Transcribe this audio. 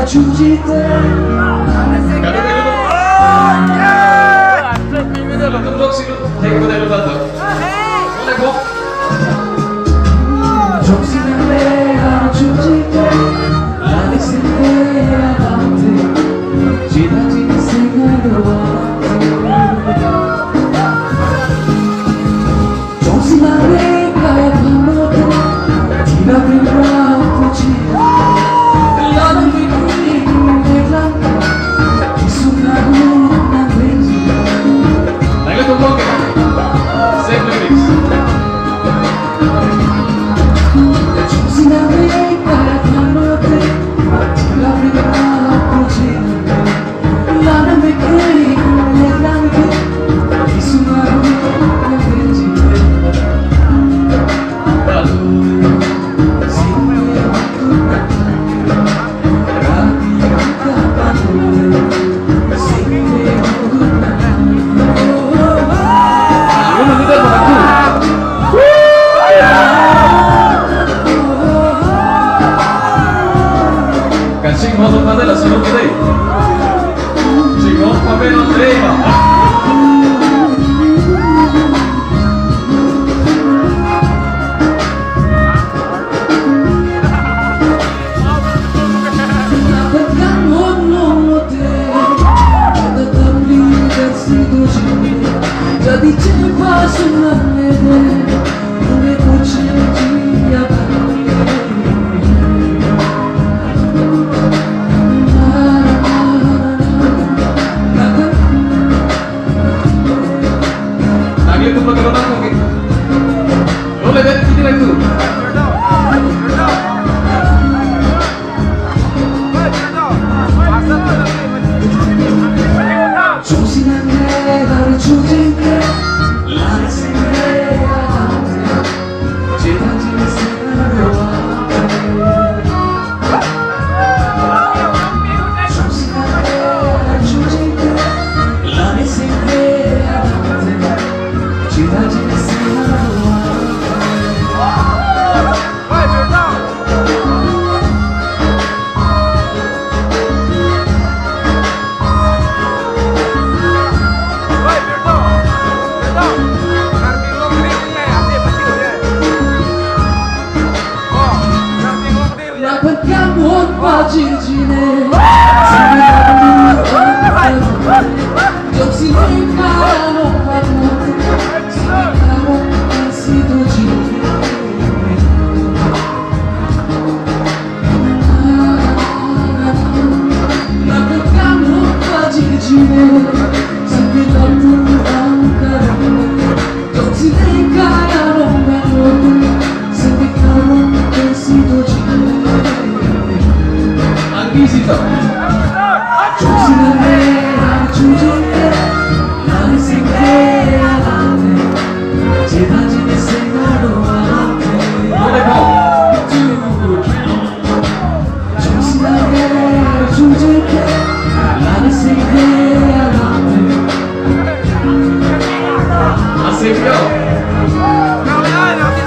주지 때 정신을 내가 주지 때 나를 생각해야 하는데 지나친 생각으로 정신을 내가 감옥에 뒤라비라 보지 나는 위기를 내가 이 순간은 난 왠지 nangle tumbang same lyrics 정신을 내가 감옥에 뒤라비라 보지 나는 위기를 내가 이 순간은 난 왠지 Kasing motor natin, lasunod kita eh. Sigong papel ng trema. Jadi cepat sunamnya Mulai kucing dia Nangle tumbang kalau nanggung. Boleh deh, ini lagi tuh.